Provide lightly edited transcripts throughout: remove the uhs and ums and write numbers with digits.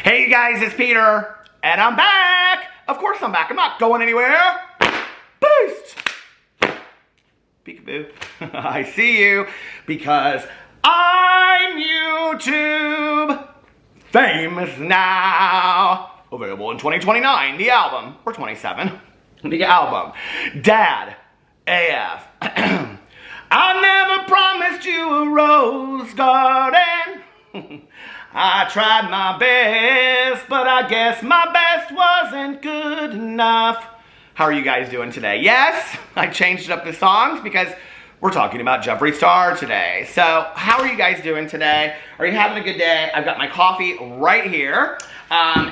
Hey you guys, it's Peter, and I'm back! Of course I'm back, I'm not going anywhere. Boost! Peekaboo. I see you, because I'm YouTube famous now. Available in 2029, the album, or 27, the album. Dad AF. I never promised you a rose garden. I tried my best, but I guess my best wasn't good enough. How are you guys doing today? Yes, I changed up the songs because we're talking about Jeffree Star today. So, how are you guys doing today? Are you having a good day? I've got my coffee right here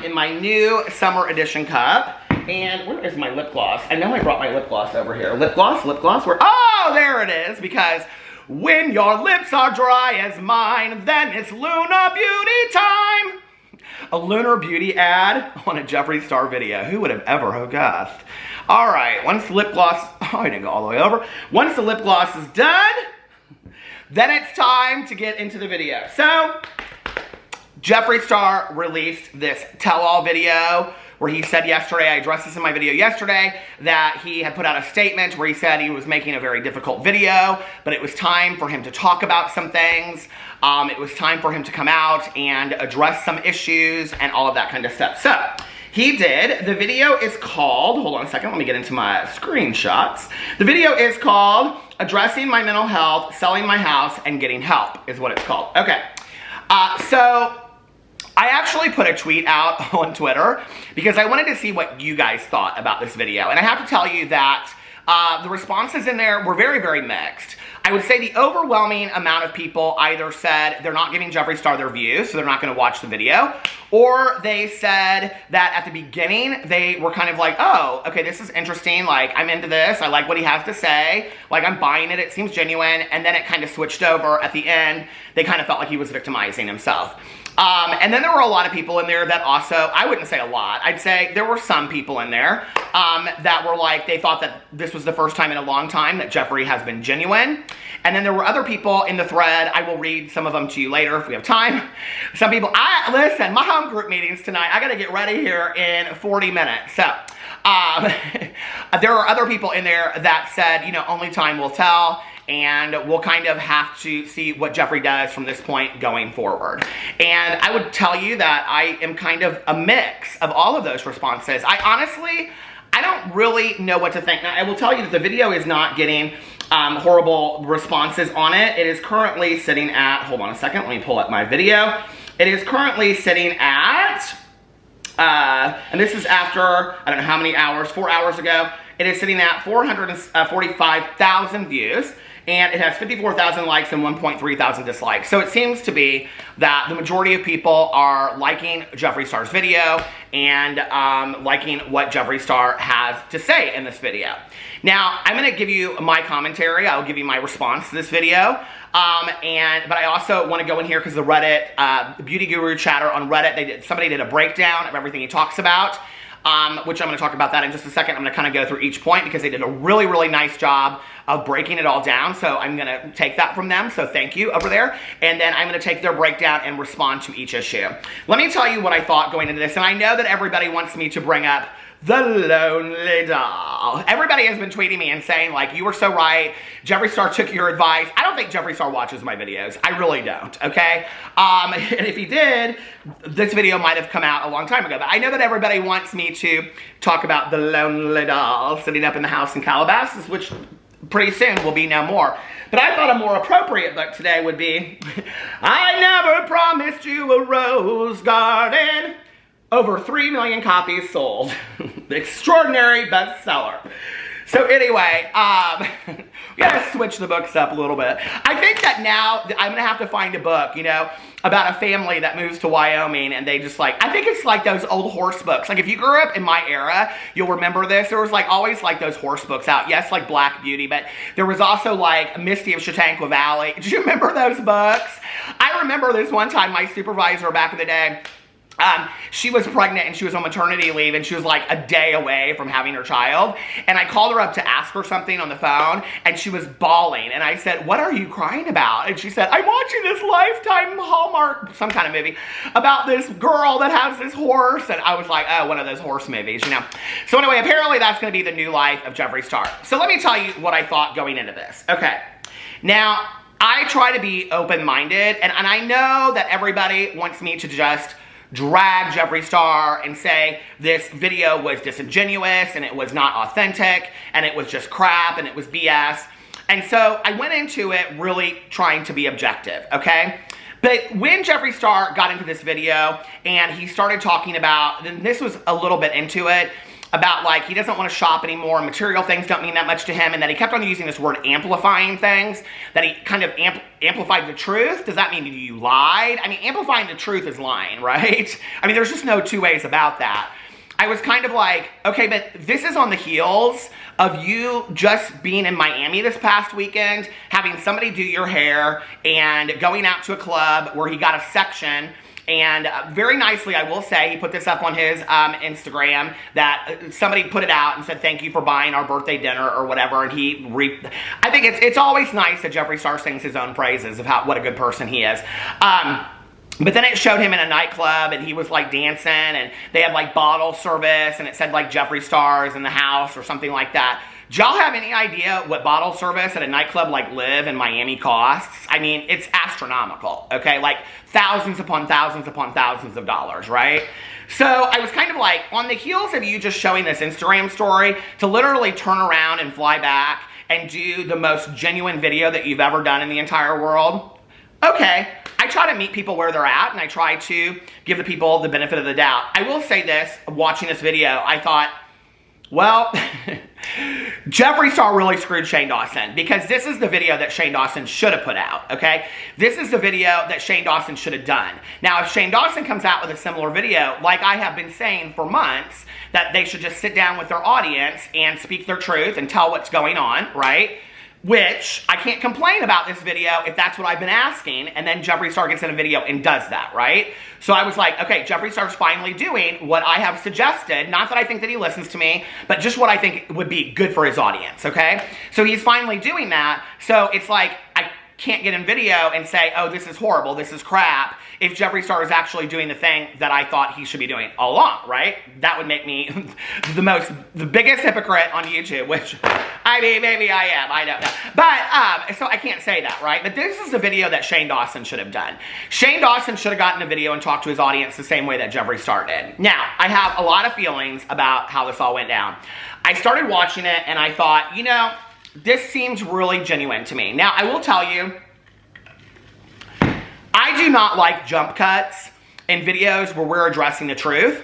in my new summer edition cup. And where is my lip gloss? I know I brought my lip gloss over here. Lip gloss, where? Oh, there it is, because when your lips are dry as mine, then it's Lunar Beauty time. A Lunar Beauty ad on a Jeffree Star video. Who would have ever guessed? All right, once the lip gloss, oh, I didn't go all the way over. Once the lip gloss is done, then it's time to get into the video. So, Jeffree Star released this tell-all video where he said yesterday, I addressed this in my video yesterday, that he had put out a statement where he said he was making a very difficult video, but it was time for him to talk about some things. It was time for him to come out and address some issues and all of that kind of stuff. So, he did. The video is called, hold on a second, let me get into my screenshots. The video is called Addressing My Mental Health, Selling My House, and Getting Help, is what it's called. Okay, so I actually put a tweet out on Twitter because I wanted to see what you guys thought about this video. And I have to tell you that the responses in there were very, very mixed. I would say the overwhelming amount of people either said they're not giving Jeffree Star their views, so they're not going to watch the video, or they said that at the beginning they were kind of like, oh, okay, this is interesting, like, I'm into this, I like what he has to say, like, I'm buying it, it seems genuine, and then it kind of switched over at the end. They kind of felt like he was victimizing himself. And then there were a lot of people in there that also, I wouldn't say a lot, I'd say there were some people in there that were like, they thought that this was the first time in a long time that Jeffree has been genuine. And then there were other people in the thread, I will read some of them to you later if we have time. Some people, listen, my home group meetings tonight, I gotta get ready here in 40 minutes. So, there are other people in there that said, you know, only time will tell. And we'll kind of have to see what Jeffree does from this point going forward. And I would tell you that I am kind of a mix of all of those responses. I don't really know what to think. Now, I will tell you that the video is not getting horrible responses on it. It is currently sitting at, hold on a second, let me pull up my video. It is currently sitting at, and this is after, I don't know how many hours, 4 hours ago, it is sitting at 445,000 views. And it has 54,000 likes and 1.3 thousand dislikes. So it seems to be that the majority of people are liking Jeffree Star's video and liking what Jeffree Star has to say in this video. Now, I'm going to give you my commentary. I'll give you my response to this video. But I also want to go in here because the Reddit, Beauty Guru chatter on Reddit, somebody did a breakdown of everything he talks about. Which I'm going to talk about that in just a second. I'm going to kind of go through each point because they did a really, really nice job of breaking it all down. So I'm going to take that from them. So thank you over there. And then I'm going to take their breakdown and respond to each issue. Let me tell you what I thought going into this. And I know that everybody wants me to bring up the lonely doll. Everybody has been tweeting me and saying, like, you were so right. Jeffree Star took your advice. I don't think Jeffree Star watches my videos. I really don't, okay? And if he did, this video might have come out a long time ago. But I know that everybody wants me to talk about the lonely doll sitting up in the house in Calabasas, which pretty soon will be no more. But I thought a more appropriate book today would be I Never Promised You a Rose Garden. Over 3 million copies sold. Extraordinary bestseller. So anyway, we gotta switch the books up a little bit. I think that now I'm gonna have to find a book, you know, about a family that moves to Wyoming and they just like, I think it's like those old horse books. Like if you grew up in my era, you'll remember this. There was like always like those horse books out. Yes, like Black Beauty, but there was also like Misty of Chautauqua Valley. Do you remember those books? I remember this one time my supervisor back in the day, She was pregnant and she was on maternity leave and she was like a day away from having her child. And I called her up to ask her something on the phone and she was bawling. And I said, what are you crying about? And she said, I'm watching this Lifetime Hallmark, some kind of movie, about this girl that has this horse. And I was like, oh, one of those horse movies, you know. So anyway, apparently that's going to be the new life of Jeffree Star. So let me tell you what I thought going into this. Okay. Now, I try to be open-minded and I know that everybody wants me to just drag Jeffree Star and say this video was disingenuous and it was not authentic and it was just crap and it was BS. And so I went into it really trying to be objective, okay? But when Jeffree Star got into this video and he started talking about, and this was a little bit into it, about like he doesn't want to shop anymore, material things don't mean that much to him, and that he kept on using this word amplifying things, that he kind of amplified the truth. Does that mean you lied? I mean, amplifying the truth is lying, right? I mean, there's just no two ways about that. I was kind of like, okay, but this is on the heels of you just being in Miami this past weekend, having somebody do your hair, and going out to a club where he got a section. And very nicely, I will say, he put this up on his Instagram, that somebody put it out and said, thank you for buying our birthday dinner or whatever. And I think it's always nice that Jeffree Star sings his own praises of what a good person he is. But then it showed him in a nightclub and he was like dancing and they had like bottle service and it said like Jeffree Star is in the house or something like that. Do y'all have any idea what bottle service at a nightclub like Live in Miami costs? I mean, it's astronomical, okay? Like thousands upon thousands upon thousands of dollars, right? So I was kind of like, on the heels of you just showing this Instagram story, to literally turn around and fly back and do the most genuine video that you've ever done in the entire world, okay. I try to meet people where they're at and I try to give the people the benefit of the doubt. I will say this, watching this video, I thought, well, Jeffree Star really screwed Shane Dawson, because this is the video that Shane Dawson should have put out, okay? This is the video that Shane Dawson should have done. Now, if Shane Dawson comes out with a similar video, like I have been saying for months, that they should just sit down with their audience and speak their truth and tell what's going on, right? Which, I can't complain about this video if that's what I've been asking, and then Jeffree Star gets in a video and does that, right? So I was like, okay, Jeffree Star's finally doing what I have suggested, not that I think that he listens to me, but just what I think would be good for his audience, okay? So he's finally doing that, so it's like, I can't get in video and say, oh, this is horrible, this is crap, if Jeffree Star is actually doing the thing that I thought he should be doing all along, right? That would make me the biggest hypocrite on YouTube, which, I mean, maybe I am, I don't know. But, so I can't say that, right? But this is the video that Shane Dawson should have done. Shane Dawson should have gotten a video and talked to his audience the same way that Jeffree Star did. Now, I have a lot of feelings about how this all went down. I started watching it and I thought, you know, this seems really genuine to me. Now, I will tell you, I do not like jump cuts in videos where we're addressing the truth,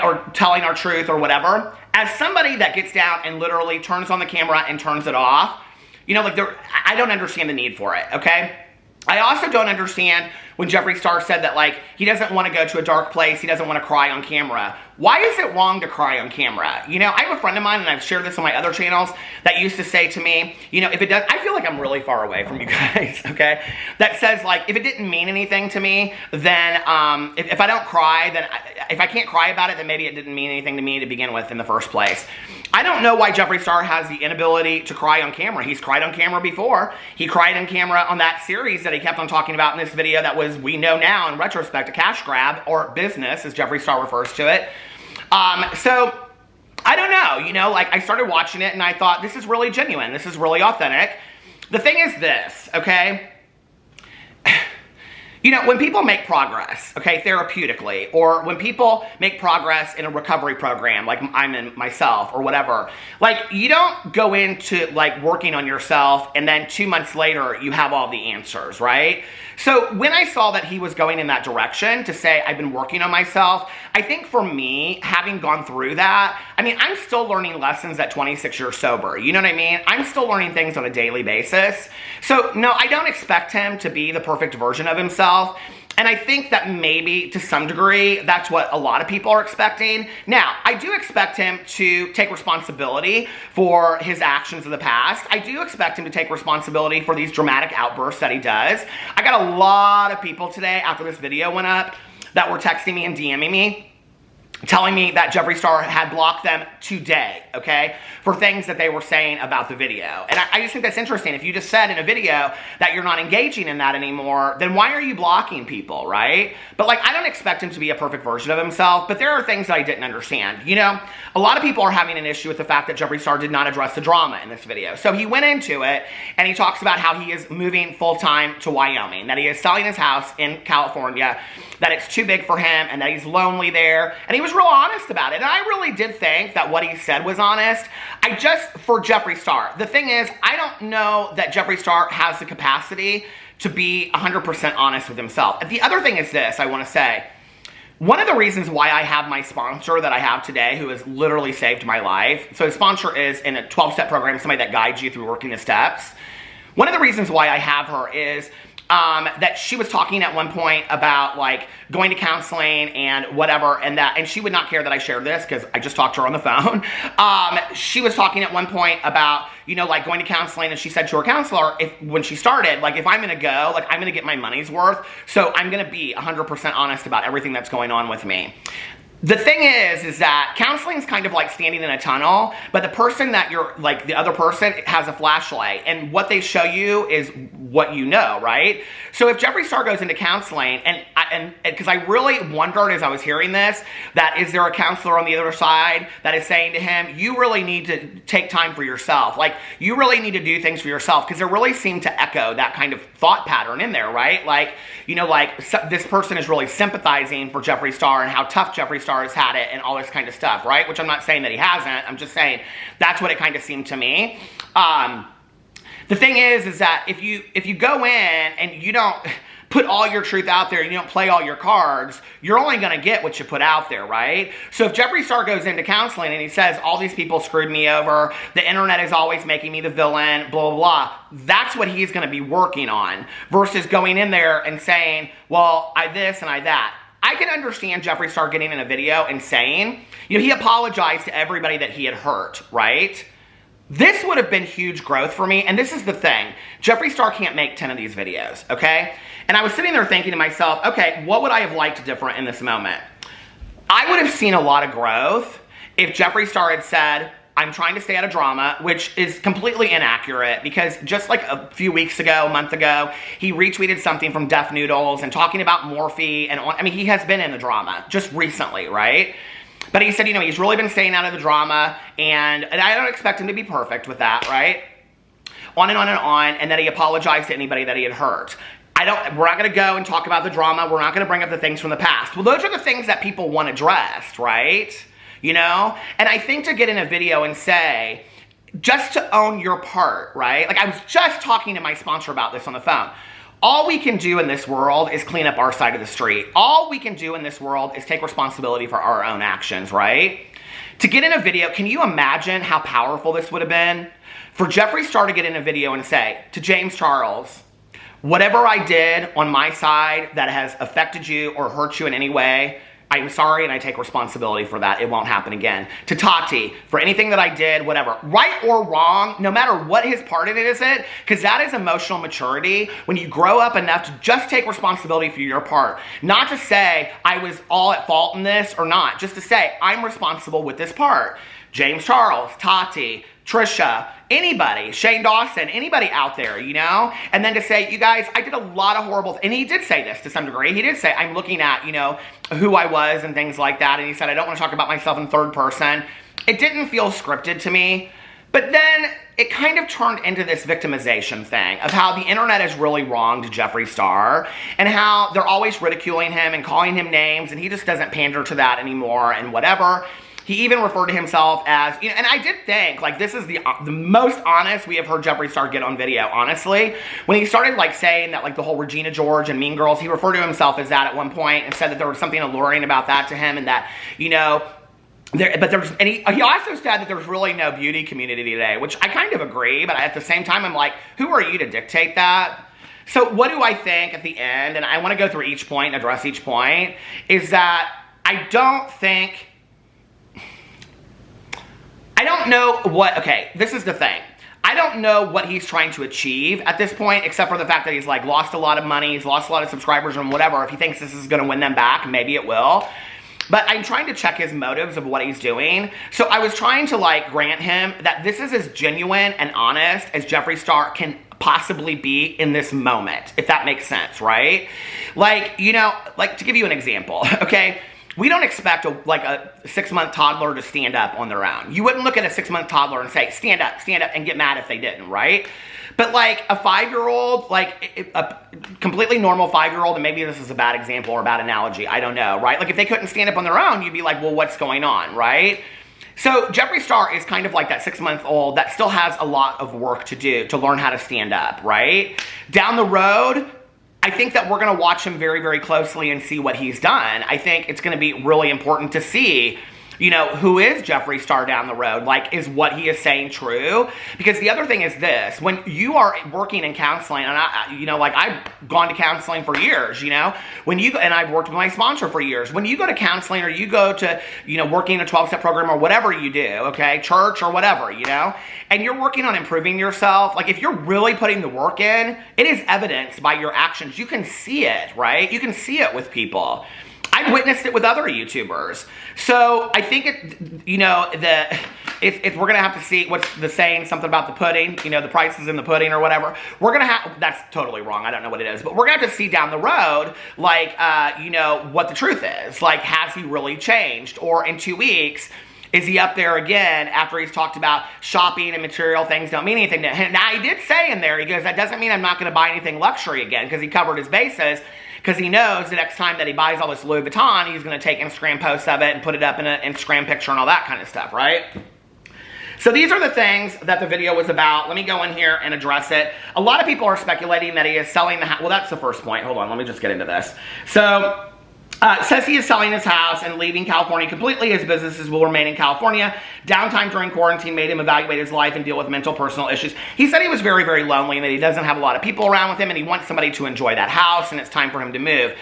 or telling our truth or whatever. As somebody that gets down and literally turns on the camera and turns it off, you know, like I don't understand the need for it, okay? I also don't understand when Jeffree Star said that, like, he doesn't want to go to a dark place, he doesn't want to cry on camera. Why is it wrong to cry on camera? You know, I have a friend of mine, and I've shared this on my other channels, that used to say to me, you know, if it does, I feel like I'm really far away from you guys, okay? That says, like, if it didn't mean anything to me, then, if I don't cry, then, if I can't cry about it, then maybe it didn't mean anything to me to begin with in the first place. I don't know why Jeffree Star has the inability to cry on camera. He's cried on camera before. He cried on camera on that series that he kept on talking about in this video that was, we know now in retrospect, a cash grab, or business, as Jeffree Star refers to it. So, I don't know, you know, like, I started watching it and I thought, this is really genuine, this is really authentic. The thing is this, okay? You know, when people make progress, okay, therapeutically, or when people make progress in a recovery program, like I'm in myself, or whatever, like, you don't go into, like, working on yourself, and then 2 months later, you have all the answers, right? So, when I saw that he was going in that direction, to say, I've been working on myself, I think for me, having gone through that, I mean, I'm still learning lessons at 26 years sober, you know what I mean? I'm still learning things on a daily basis. So, no, I don't expect him to be the perfect version of himself. And I think that maybe, to some degree, that's what a lot of people are expecting. Now, I do expect him to take responsibility for his actions of the past. I do expect him to take responsibility for these dramatic outbursts that he does. I got a lot of people today, after this video went up, that were texting me and DMing me, telling me that Jeffree Star had blocked them today, okay, for things that they were saying about the video. And I just think that's interesting. If you just said in a video that you're not engaging in that anymore, then why are you blocking people, right? But like, I don't expect him to be a perfect version of himself, but there are things that I didn't understand. You know, a lot of people are having an issue with the fact that Jeffree Star did not address the drama in this video. So he went into it and he talks about how he is moving full-time to Wyoming, that he is selling his house in California, that it's too big for him and that he's lonely there. And he was real honest about it. And I really did think that what he said was honest. For Jeffree Star, the thing is, I don't know that Jeffree Star has the capacity to be 100% honest with himself. And the other thing is this, I want to say, one of the reasons why I have my sponsor that I have today, who has literally saved my life. So a sponsor is in a 12-step program, somebody that guides you through working the steps. One of the reasons why I have her is that she was talking at one point about like going to counseling and whatever, and she would not care that I shared this because I just talked to her on the phone. She was talking at one point about, you know, like going to counseling, and she said to her counselor, when she started, like, if I'm gonna go, like, I'm gonna get my money's worth, so I'm gonna be 100% honest about everything that's going on with me. The thing is that counseling is kind of like standing in a tunnel, but the person that you're, like, the other person has a flashlight, and what they show you is what you know, right? So if Jeffree Star goes into counseling, and because I really wondered as I was hearing this, that is there a counselor on the other side that is saying to him, you really need to take time for yourself. Like, you really need to do things for yourself, because it really seemed to echo that kind of thought pattern in there, right? Like, you know, like, this person is really sympathizing for Jeffree Star and how tough Jeffree Star has had it and all this kind of stuff, right? Which I'm not saying that he hasn't. I'm just saying that's what it kind of seemed to me. The thing is that if you go in and you don't put all your truth out there and you don't play all your cards, you're only going to get what you put out there, right? So if Jeffree Star goes into counseling and he says, all these people screwed me over, the internet is always making me the villain, blah, blah, blah, that's what he's going to be working on, versus going in there and saying, well, I this and I that. I can understand Jeffree Star getting in a video and saying, you know, he apologized to everybody that he had hurt, right? This would have been huge growth for me, and this is the thing. Jeffree Star can't make 10 of these videos, okay? And I was sitting there thinking to myself, okay, what would I have liked different in this moment? I would have seen a lot of growth if Jeffree Star had said, I'm trying to stay out of drama, which is completely inaccurate, because just like a few weeks ago, a month ago, he retweeted something from Deaf Noodles and talking about Morphe, and I mean, he has been in the drama just recently, right? But he said, you know, he's really been staying out of the drama, and I don't expect him to be perfect with that, right? On and on and on, and that he apologized to anybody that he had hurt. We're not going to go and talk about the drama. We're not going to bring up the things from the past. Well, those are the things that people want addressed, right? You know? And I think to get in a video and say, just to own your part, right? Like, I was just talking to my sponsor about this on the phone. All we can do in this world is clean up our side of the street. All we can do in this world is take responsibility for our own actions, right? To get in a video, can you imagine how powerful this would have been? For Jeffree Star to get in a video and say, to James Charles, whatever I did on my side that has affected you or hurt you in any way, I'm sorry and I take responsibility for that. It won't happen again. To Tati, for anything that I did, whatever, right or wrong, no matter what his part in it is, because that is emotional maturity when you grow up enough to just take responsibility for your part. Not to say I was all at fault in this or not, just to say I'm responsible with this part. James Charles, Tati, Trisha, anybody, Shane Dawson, anybody out there, you know? And then to say, you guys, I did a lot of horrible, and he did say this to some degree. He did say, I'm looking at, you know, who I was and things like that. And he said, I don't want to talk about myself in third person. It didn't feel scripted to me. But then it kind of turned into this victimization thing of how the internet is really wrong to Jeffree Star and how they're always ridiculing him and calling him names, and he just doesn't pander to that anymore and whatever. He even referred to himself as, you know, and I did think, like, this is the most honest we have heard Jeffree Star get on video, honestly. When he started, like, saying that, like, the whole Regina George and Mean Girls, he referred to himself as that at one point and said that there was something alluring about that to him, and that, you know, he also said that there's really no beauty community today, which I kind of agree, but at the same time, I'm like, who are you to dictate that? So what do I think at the end, and I want to go through each point and address each point, is that I don't know what, okay, this is the thing. I don't know what he's trying to achieve at this point, except for the fact that he's like lost a lot of money, he's lost a lot of subscribers and whatever. If he thinks this is going to win them back, maybe it will. But I'm trying to check his motives of what he's doing. So I was trying to like grant him that this is as genuine and honest as Jeffree Star can possibly be in this moment, if that makes sense, right? Like, you know, like to give you an example, okay? We don't expect a 6-month toddler to stand up on their own. You wouldn't look at a 6-month toddler and say, stand up, and get mad if they didn't, right? But like a 5-year-old, like a completely normal 5-year-old, and maybe this is a bad example or a bad analogy, I don't know, right? Like if they couldn't stand up on their own, you'd be like, well, what's going on, right? So Jeffree Star is kind of like that 6-month-old that still has a lot of work to do to learn how to stand up, right? Down the road, I think that we're going to watch him very, very closely and see what he's done. I think it's going to be really important to see, you know, who is Jeffree Star down the road? Like, is what he is saying true? Because the other thing is this, when you are working in counseling, and I've gone to counseling for years, you know, and I've worked with my sponsor for years. When you go to counseling or you go to, you know, working in a 12-step program or whatever you do, okay, church or whatever, you know, and you're working on improving yourself, like if you're really putting the work in, it is evidenced by your actions. You can see it, right? You can see it with people. I've witnessed it with other YouTubers. So I think if we're going to have to see what's the saying, something about the pudding, you know, the price is in the pudding or whatever, we're going to have, that's totally wrong. I don't know what it is, but we're going to have to see down the road, like, you know, what the truth is. Like, has he really changed? Or in 2 weeks, is he up there again after he's talked about shopping and material things don't mean anything to him? Now, he did say in there, he goes, that doesn't mean I'm not going to buy anything luxury again, because he covered his bases. Because he knows the next time that he buys all this Louis Vuitton, he's going to take Instagram posts of it and put it up in an Instagram picture and all that kind of stuff, right? So these are the things that the video was about. Let me go in here and address it. A lot of people are speculating that he is selling the house. Well, that's the first point. Hold on, let me just get into this. So, says he is selling his house and leaving California completely. His businesses will remain in California. Downtime during quarantine made him evaluate his life and deal with mental personal issues. He said he was very, very lonely and that he doesn't have a lot of people around with him and he wants somebody to enjoy that house and it's time for him to move.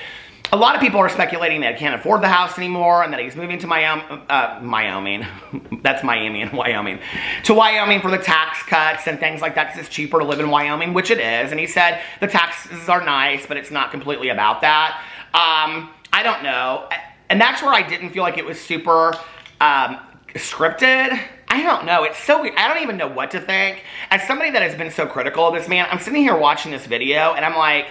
A lot of people are speculating that he can't afford the house anymore and that he's moving to Wyoming. That's Miami and Wyoming. To Wyoming for the tax cuts and things like that because it's cheaper to live in Wyoming, which it is. And he said the taxes are nice, but it's not completely about that. I don't know. And that's where I didn't feel like it was super scripted. I don't know. It's so weird. I don't even know what to think. As somebody that has been so critical of this man, I'm sitting here watching this video and I'm like,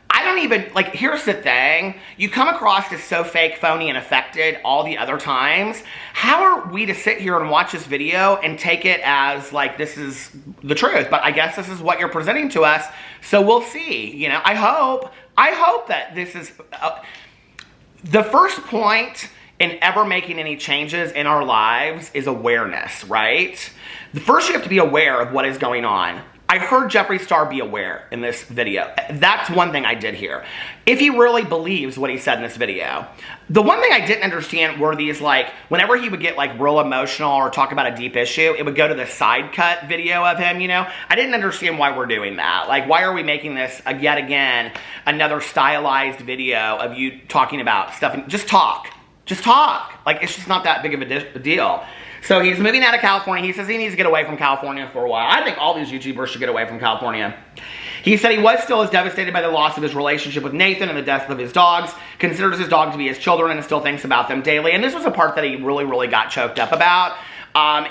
I don't even, like, here's the thing. You come across as so fake, phony, and affected all the other times. How are we to sit here and watch this video and take it as, like, this is the truth? But I guess this is what you're presenting to us, so we'll see. You know, I hope that this is... the first point in ever making any changes in our lives is awareness, right? First, you have to be aware of what is going on. I heard Jeffree Star be aware in this video. That's one thing I did hear. If he really believes what he said in this video. The one thing I didn't understand were these, like, whenever he would get, like, real emotional or talk about a deep issue, it would go to the side cut video of him, you know? I didn't understand why we're doing that. Like, why are we making this, yet again, another stylized video of you talking about stuff? Just talk. Just talk. Like, it's just not that big of a deal. So he's moving out of California. He says he needs to get away from California for a while. I think all these YouTubers should get away from California. He said he was still as devastated by the loss of his relationship with Nathan and the death of his dogs, considers his dog to be his children and still thinks about them daily. And this was a part that he really, really got choked up about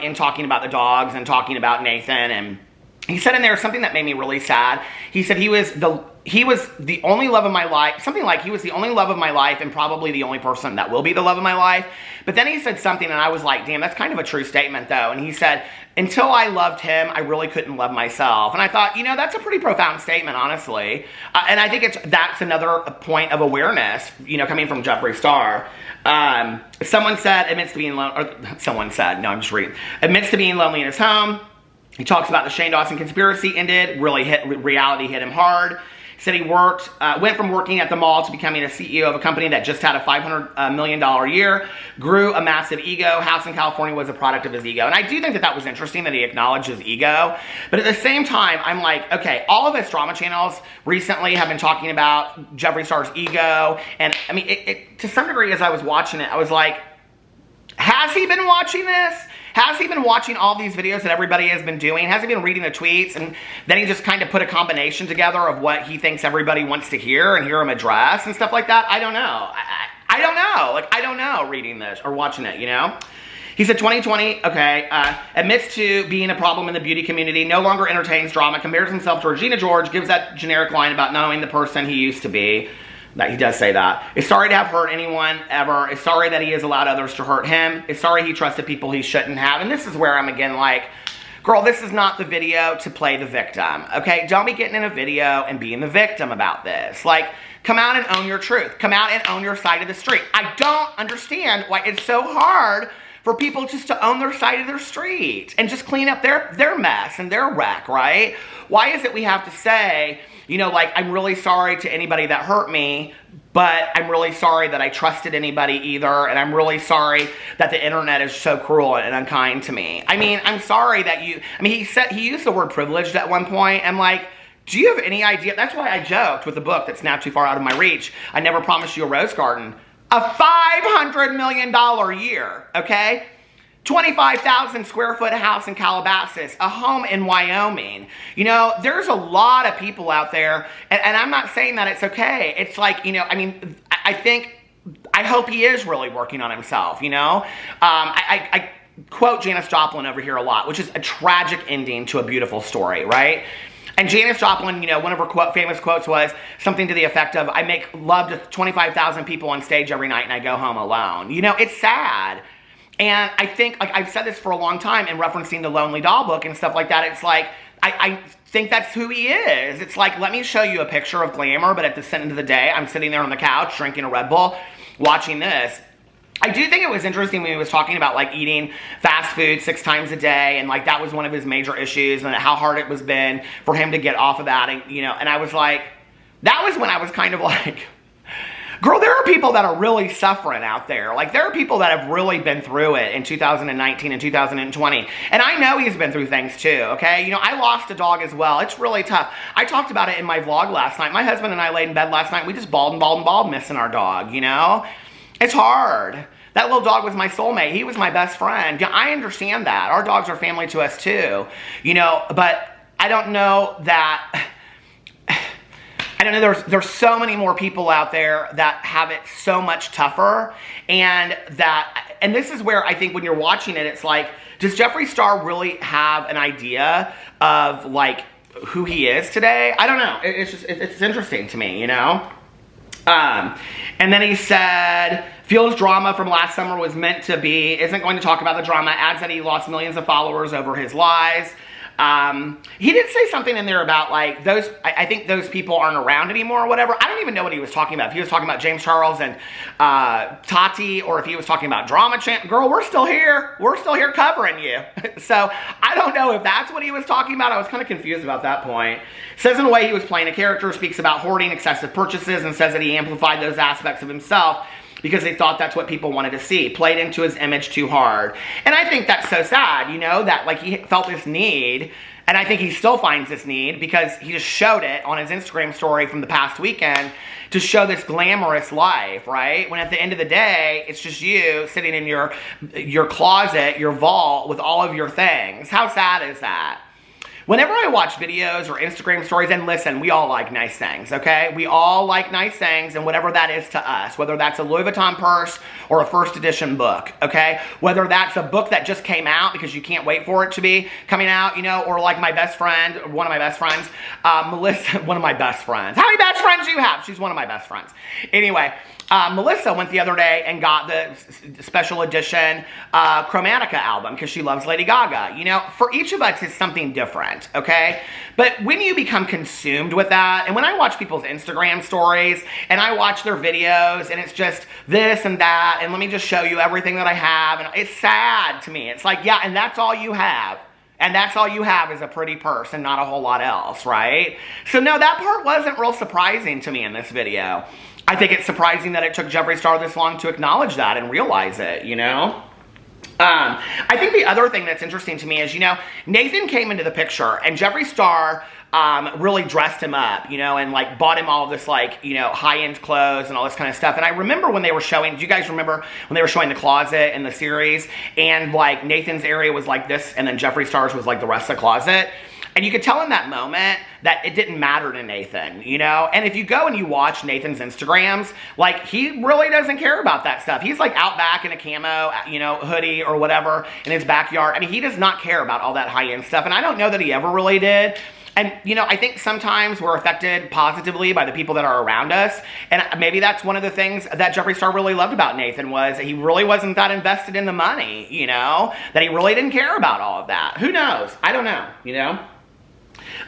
in talking about the dogs and talking about Nathan. And he said in there something that made me really sad. He said he was the only love of my life, something like he was the only love of my life and probably the only person that will be the love of my life. But then he said something and I was like, damn, that's kind of a true statement though. And he said, until I loved him, I really couldn't love myself. And I thought, you know, that's a pretty profound statement, honestly. And I think that's another point of awareness, you know, coming from Jeffree Star. Someone said, admits to being lonely, or someone said, no, I'm just reading, admits to being lonely in his home. He talks about the Shane Dawson conspiracy ended, reality hit him hard. He said he went from working at the mall to becoming a CEO of a company that just had a $500 million year, grew a massive ego. House in California was a product of his ego. And I do think that that was interesting that he acknowledged his ego. But at the same time, I'm like, okay, all of his drama channels recently have been talking about Jeffree Star's ego. And I mean, to some degree, as I was watching it, I was like, has he been watching this? Has he been watching all these videos that everybody has been doing? Has he been reading the tweets and then he just kind of put a combination together of what he thinks everybody wants to hear and hear him address and stuff like that? I don't know. I don't know. Like, I don't know reading this or watching it, you know? He said 2020, okay, admits to being a problem in the beauty community, no longer entertains drama, compares himself to Regina George, gives that generic line about knowing the person he used to be. That he does say that. Is sorry to have hurt anyone ever. Is sorry that he has allowed others to hurt him. Is sorry he trusted people he shouldn't have. And this is where I'm again like, girl, this is not the video to play the victim, okay? Don't be getting in a video and being the victim about this. Like, come out and own your truth. Come out and own your side of the street. I don't understand why it's so hard for people just to own their side of their street and just clean up their mess and their wreck, right? Why is it we have to say, you know, like, I'm really sorry to anybody that hurt me, but I'm really sorry that I trusted anybody either, and I'm really sorry that the internet is so cruel and unkind to me. I mean, I'm sorry that he used the word privileged at one point. I'm like, do you have any idea? That's why I joked with the book that's now too far out of my reach. I Never Promised You a Rose Garden. A $500 million year, okay? 25,000 square foot house in Calabasas, a home in Wyoming. You know, there's a lot of people out there, and I'm not saying that it's okay. It's like, you know, I mean, I hope he is really working on himself, you know? I quote Janis Joplin over here a lot, which is a tragic ending to a beautiful story, right? And Janis Joplin, you know, one of her famous quotes was something to the effect of, I make love to 25,000 people on stage every night and I go home alone. You know, it's sad. And I think, like, I've said this for a long time in referencing the Lonely Doll book and stuff like that. It's like, I think that's who he is. It's like, let me show you a picture of glamour, but at the end of the day, I'm sitting there on the couch drinking a Red Bull, watching this. I do think it was interesting when he was talking about, like, eating fast food 6 times a day, and, like, that was one of his major issues, and how hard it was been for him to get off of that, and, you know, and I was like, that was when I was kind of like, girl, there are people that are really suffering out there. Like, there are people that have really been through it in 2019 and 2020. And I know he's been through things too, okay? You know, I lost a dog as well. It's really tough. I talked about it in my vlog last night. My husband and I laid in bed last night. We just bawled missing our dog, you know? It's hard. That little dog was my soulmate. He was my best friend. Yeah, I understand that. Our dogs are family to us too, you know? But I don't know that... I don't know, there's so many more people out there that have it so much tougher, and this is where I think when you're watching it, it's like, does Jeffree Star really have an idea of, like, who he is today? I don't know. It's interesting to me, you know? And then he said, feels drama from last summer was meant to be, isn't going to talk about the drama, adds that he lost millions of followers over his lies. He did say something in there about, like, I think those people aren't around anymore or whatever. I don't even know what he was talking about. If he was talking about James Charles and Tati, or if he was talking about Drama Champ. Girl, we're still here. We're still here covering you. So I don't know if that's what he was talking about. I was kind of confused about that point. Says in a way he was playing a character, speaks about hoarding, excessive purchases, and says that he amplified those aspects of himself because they thought that's what people wanted to see. Played into his image too hard. And I think that's so sad, you know, that, like, he felt this need, and I think he still finds this need because he just showed it on his Instagram story from the past weekend to show this glamorous life, right? When at the end of the day, it's just you sitting in your closet, your vault, with all of your things. How sad is that? Whenever I watch videos or Instagram stories, and listen, we all like nice things, okay? We all like nice things, and whatever that is to us, whether that's a Louis Vuitton purse or a first edition book, okay? Whether that's a book that just came out because you can't wait for it to be coming out, you know, or like my best friend, one of my best friends, Melissa, one of my best friends. How many best friends do you have? She's one of my best friends. Anyway, Melissa went the other day and got the special edition Chromatica album because she loves Lady Gaga. You know, for each of us, it's something different, okay? But when you become consumed with that, and when I watch people's Instagram stories, and I watch their videos, and it's just this and that, and let me just show you everything that I have, and it's sad to me. It's like, yeah, and that's all you have. And that's all you have is a pretty purse and not a whole lot else, right? So no, that part wasn't real surprising to me in this video. I think it's surprising that it took Jeffree Star this long to acknowledge that and realize it, you know? I think the other thing that's interesting to me is, you know, Nathan came into the picture, and Jeffree Star really dressed him up, you know, and like bought him all of this like, you know, high-end clothes and all this kind of stuff. And I remember when they were showing, do you guys remember when they were showing the closet in the series, and like Nathan's area was like this, and then Jeffree Star's was like the rest of the closet? And you could tell in that moment that it didn't matter to Nathan, you know? And if you go and you watch Nathan's Instagrams, like, he really doesn't care about that stuff. He's like out back in a camo, you know, hoodie or whatever in his backyard. I mean, he does not care about all that high-end stuff. And I don't know that he ever really did. And, you know, I think sometimes we're affected positively by the people that are around us. And maybe that's one of the things that Jeffree Star really loved about Nathan, was he really wasn't that invested in the money, you know? That he really didn't care about all of that. Who knows? I don't know, you know?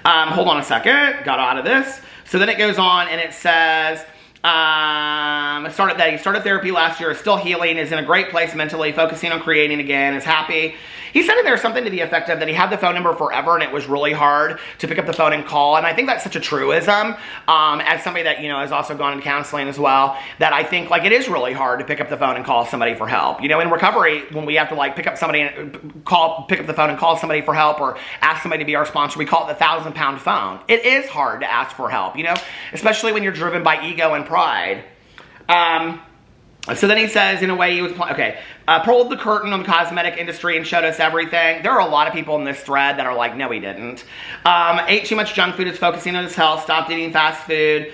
Hold on a second. Got out of this. So then it goes on and it says, he started therapy last year, is still healing, is in a great place mentally, focusing on creating again, is happy. He said that there was something to the effect of that he had the phone number forever and it was really hard to pick up the phone and call. And I think that's such a truism, as somebody that, you know, has also gone into counseling as well, that I think like it is really hard to pick up the phone and call somebody for help. You know, in recovery, when we have to like pick up the phone and call somebody for help, or ask somebody to be our sponsor, we call it the 1,000-pound phone. It is hard to ask for help, you know, especially when you're driven by ego and pride. So then he says, in a way, he was, pulled the curtain on the cosmetic industry and showed us everything. There are a lot of people in this thread that are like, no, he didn't. Ate too much junk food, is focusing on his health, stopped eating fast food.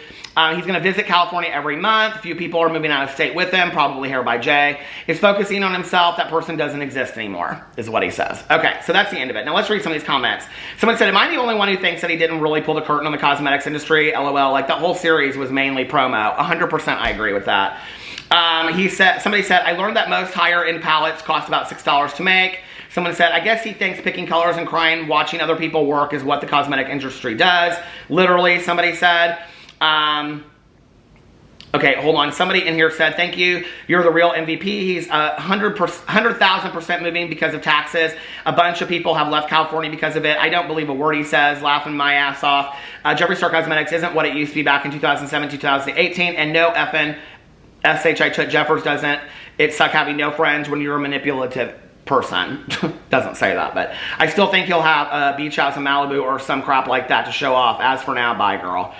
He's going to visit California every month. A few people are moving out of state with him, probably Hair by Jay. Is focusing on himself. That person doesn't exist anymore, is what he says. Okay, so that's the end of it. Now let's read some of these comments. Someone said, am I the only one who thinks that he didn't really pull the curtain on the cosmetics industry? LOL, like the whole series was mainly promo. 100% I agree with that. Somebody said, I learned that most higher end palettes cost about $6 to make. Someone said, I guess he thinks picking colors and crying, watching other people work is what the cosmetic industry does. Literally, somebody said. Okay, hold on. Somebody in here said, thank you. You're the real MVP. He's 100,000% moving because of taxes. A bunch of people have left California because of it. I don't believe a word he says. Laughing my ass off. Jeffree Star Cosmetics isn't what it used to be back in 2007, 2018. And no effing SHI Chut Jeffers doesn't. It suck having no friends when you're a manipulative person. Doesn't say that, but I still think he'll have a beach house in Malibu or some crap like that to show off. As for now, bye, girl.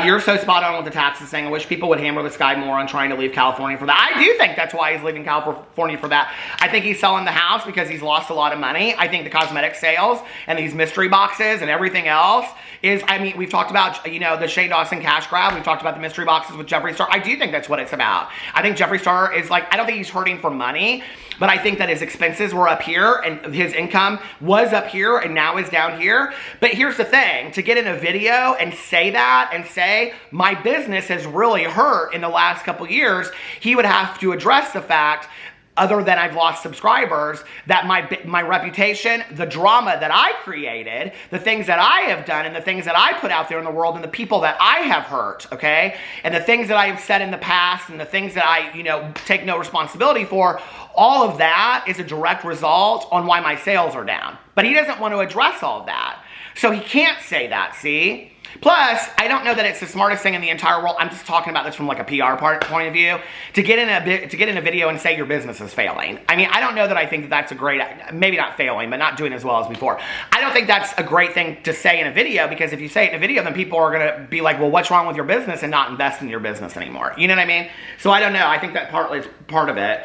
You're so spot on with the taxes thing. I wish people would hammer this guy more on trying to leave California for that. I do think that's why he's leaving California for that. I think he's selling the house because he's lost a lot of money. I think the cosmetic sales and these mystery boxes and everything else is, I mean, we've talked about, you know, the Shane Dawson cash grab. We've talked about the mystery boxes with Jeffree Star. I do think that's what it's about. I think Jeffree Star is like, I don't think he's hurting for money, but I think that his expenses were up here and his income was up here and now is down here. But here's the thing, to get in a video and say that and say, my business has really hurt in the last couple years, he would have to address the fact, other than I've lost subscribers, that my reputation, the drama that I created, the things that I have done, and the things that I put out there in the world, and the people that I have hurt, okay? And the things that I have said in the past, and the things that I, you know, take no responsibility for, all of that is a direct result on why my sales are down. But he doesn't want to address all of that. So he can't say that, see? Plus, I don't know that it's the smartest thing in the entire world. I'm just talking about this from like a PR point of view. To get in a video and say your business is failing. I mean, I don't know that I think that that's a great, maybe not failing, but not doing as well as before. I don't think that's a great thing to say in a video, because if you say it in a video, then people are going to be like, well, what's wrong with your business, and not invest in your business anymore. You know what I mean? So I don't know. I think that partly is part of it.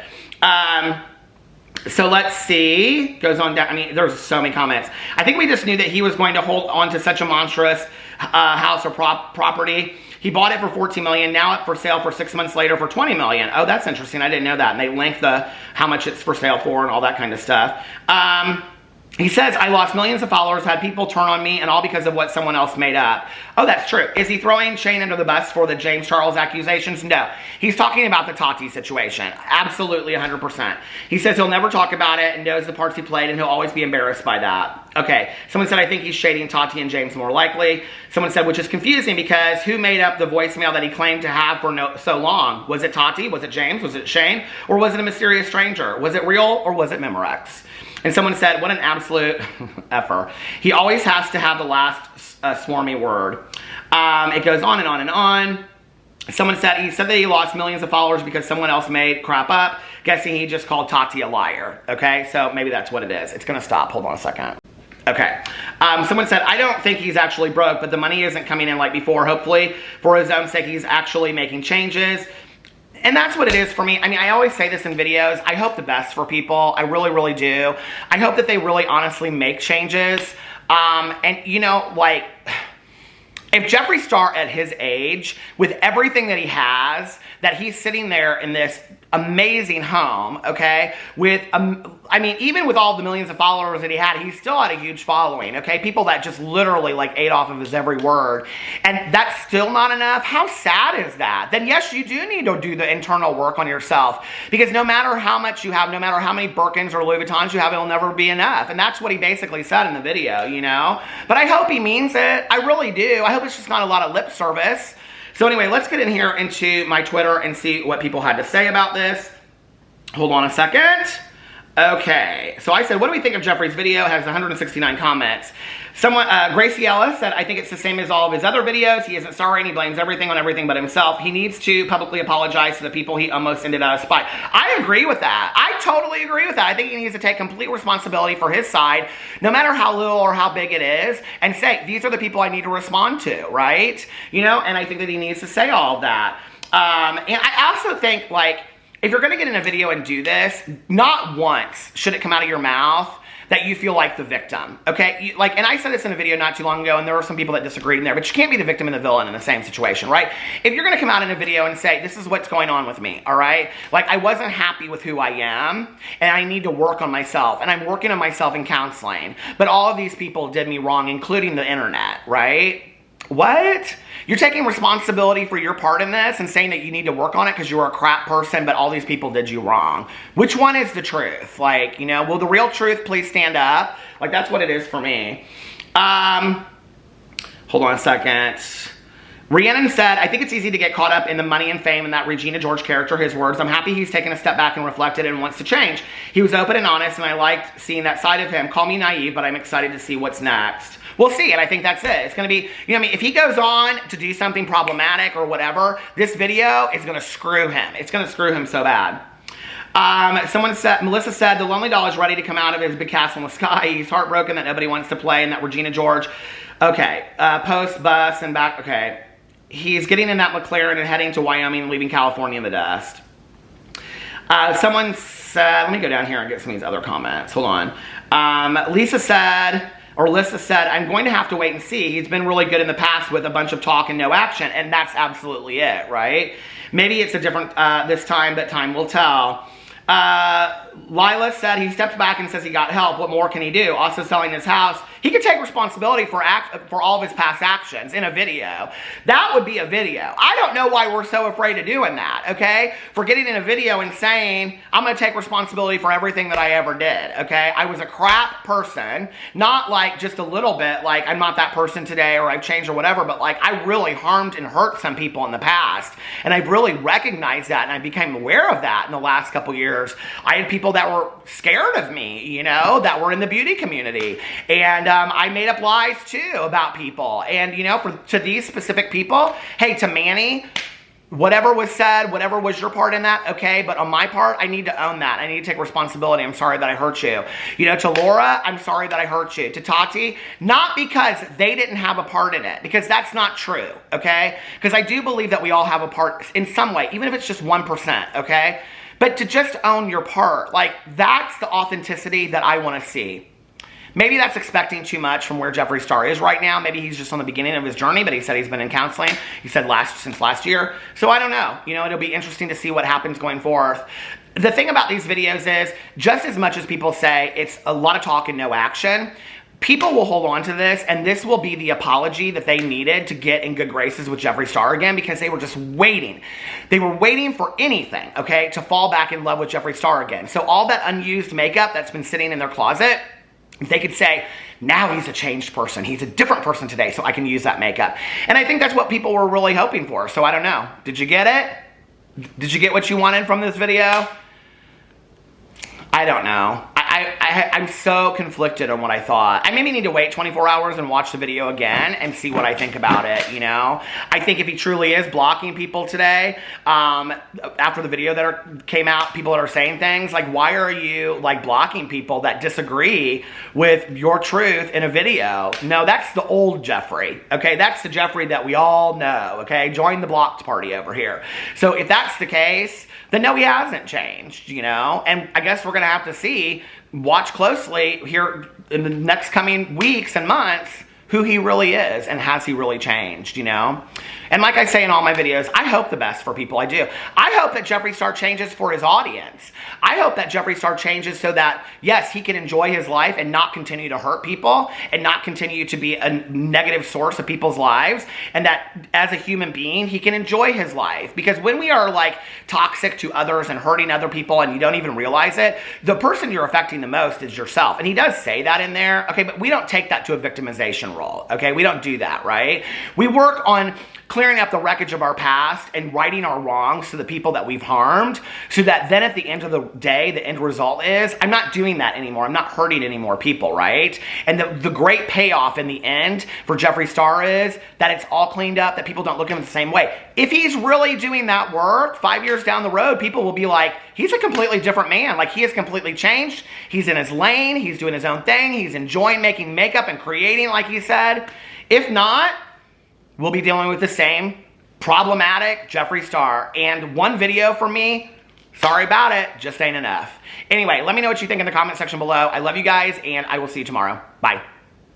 So let's see, goes on down. I mean, there's so many comments. I think we just knew that he was going to hold on to such a monstrous house or property. He bought it for $14 million, now it's for sale for 6 months later for $20 million. Oh, that's interesting. I didn't know that. And they link how much it's for sale for and all that kind of stuff. He says, I lost millions of followers, had people turn on me, and all because of what someone else made up. Oh, that's true. Is he throwing Shane under the bus for the James Charles accusations? No. He's talking about the Tati situation. Absolutely 100%. He says he'll never talk about it and knows the parts he played, and he'll always be embarrassed by that. Okay. Someone said, I think he's shading Tati and James more likely. Someone said, which is confusing because who made up the voicemail that he claimed to have for so long? Was it Tati? Was it James? Was it Shane? Or was it a mysterious stranger? Was it real or was it Memorex? And someone said, what an absolute effer. He always has to have the last swarmy word. It goes on and on and on. Someone said, he said that he lost millions of followers because someone else made crap up. Guessing he just called Tati a liar. Okay, so maybe that's what it is. It's going to stop. Hold on a second. Okay. Someone said, I don't think he's actually broke, but the money isn't coming in like before. Hopefully, for his own sake, he's actually making changes. And that's what it is for me. I mean, I always say this in videos. I hope the best for people. I really, really do. I hope that they really honestly make changes. And, you know, like, if Jeffree Star at his age, with everything that he has, that he's sitting there in this amazing home, okay, with, I mean, even with all the millions of followers that he had, he still had a huge following, okay, people that just literally, like, ate off of his every word, and that's still not enough. How sad is that? Then yes, you do need to do the internal work on yourself, because no matter how much you have, no matter how many Birkins or Louis Vuittons you have, it'll never be enough, and that's what he basically said in the video, you know, but I hope he means it. I really do. I hope it's just not a lot of lip service. So anyway, let's get in here into my Twitter and see what people had to say about this. Hold on a second. Okay, so I said, what do we think of Jeffree's video? It has 169 comments. Someone, Gracie Ellis said, I think it's the same as all of his other videos. He isn't sorry and he blames everything on everything but himself. He needs to publicly apologize to the people he almost ended out of spite. I agree with that. I totally agree with that. I think he needs to take complete responsibility for his side, no matter how little or how big it is, and say, these are the people I need to respond to, right? You know, and I think that he needs to say all of that. And I also think, like, if you're going to get in a video and do this, not once should it come out of your mouth that you feel like the victim, okay? And I said this in a video not too long ago, and there were some people that disagreed in there, but you can't be the victim and the villain in the same situation, right? If you're gonna come out in a video and say, this is what's going on with me, all right? Like, I wasn't happy with who I am, and I need to work on myself, and I'm working on myself in counseling, but all of these people did me wrong, including the internet, right? What? You're taking responsibility for your part in this and saying that you need to work on it because you're a crap person, but all these people did you wrong. Which one is the truth? Like, you know, will the real truth please stand up? Like, that's what it is for me. Hold on a second. Rhiannon said, I think it's easy to get caught up in the money and fame and that Regina George character, his words. I'm happy he's taken a step back and reflected and wants to change. He was open and honest, and I liked seeing that side of him. Call me naive, but I'm excited to see what's next. We'll see, and I think that's it. It's going to be, you know what I mean, if he goes on to do something problematic or whatever, this video is going to screw him. It's going to screw him so bad. Someone said, Melissa said, the Lonely Doll is ready to come out of his big castle in the sky. He's heartbroken that nobody wants to play and that Regina George. Okay, post, bus, and back, okay. He's getting in that McLaren and heading to Wyoming and leaving California in the dust. Someone said, let me go down here and get some of these other comments. Hold on. Lisa said, I'm going to have to wait and see. He's been really good in the past with a bunch of talk and no action, and that's absolutely it, right? Maybe it's a different this time, but time will tell. Lila said he stepped back and says he got help. What more can he do? Also selling his house. He could take responsibility for all of his past actions in a video. That would be a video. I don't know why we're so afraid of doing that, okay? For getting in a video and saying, I'm going to take responsibility for everything that I ever did, okay? I was a crap person, not like just a little bit, like I'm not that person today or I've changed or whatever, but like I really harmed and hurt some people in the past. And I've really recognized that and I became aware of that in the last couple years. I had people that were scared of me, you know, that were in the beauty community. And I made up lies too about people. And, you know, to these specific people, hey, to Manny, whatever was said, whatever was your part in that, okay, but on my part, I need to own that. I need to take responsibility. I'm sorry that I hurt you. You know, to Laura, I'm sorry that I hurt you. To Tati, not because they didn't have a part in it, because that's not true, okay? Because I do believe that we all have a part in some way, even if it's just 1%, okay? But to just own your part, like, that's the authenticity that I want to see. Maybe that's expecting too much from where Jeffree Star is right now. Maybe he's just on the beginning of his journey, but he said he's been in counseling. He said since last year. So I don't know. You know, it'll be interesting to see what happens going forth. The thing about these videos is, just as much as people say it's a lot of talk and no action, people will hold on to this, and this will be the apology that they needed to get in good graces with Jeffree Star again, because they were just waiting. They were waiting for anything, okay, to fall back in love with Jeffree Star again. So all that unused makeup that's been sitting in their closet, they could say, now he's a changed person. He's a different person today, so I can use that makeup. And I think that's what people were really hoping for. So I don't know. Did you get it? Did you get what you wanted from this video? I don't know. I'm so conflicted on what I thought. I maybe need to wait 24 hours and watch the video again and see what I think about it, you know? I think if he truly is blocking people today, after the video that came out, people that are saying things, like, why are you, like, blocking people that disagree with your truth in a video? No, that's the old Jeffree, okay? That's the Jeffree that we all know, okay? Join the blocked party over here. So if that's the case, then no, he hasn't changed, you know? And I guess we're gonna have to see, watch closely here in the next coming weeks and months who he really is and has he really changed, you know? And like I say in all my videos, I hope the best for people. I do. I hope that Jeffree Star changes for his audience. I hope that Jeffree Star changes so that, yes, he can enjoy his life and not continue to hurt people and not continue to be a negative source of people's lives, and that as a human being, he can enjoy his life. Because when we are like toxic to others and hurting other people and you don't even realize it, the person you're affecting the most is yourself. And he does say that in there, okay, but we don't take that to a victimization role, okay? We don't do that, right? We work on clearing up the wreckage of our past and righting our wrongs to the people that we've harmed, so that then at the end of the day, the end result is, I'm not doing that anymore. I'm not hurting any more people, right? And the great payoff in the end for Jeffree Star is that it's all cleaned up, that people don't look at him the same way. If he's really doing that work, 5 years down the road, people will be like, he's a completely different man. Like, he has completely changed. He's in his lane. He's doing his own thing. He's enjoying making makeup and creating, like he said. If not, we'll be dealing with the same problematic Jeffree Star. And one video for me, sorry about it, just ain't enough. Anyway, let me know what you think in the comment section below. I love you guys, and I will see you tomorrow. Bye.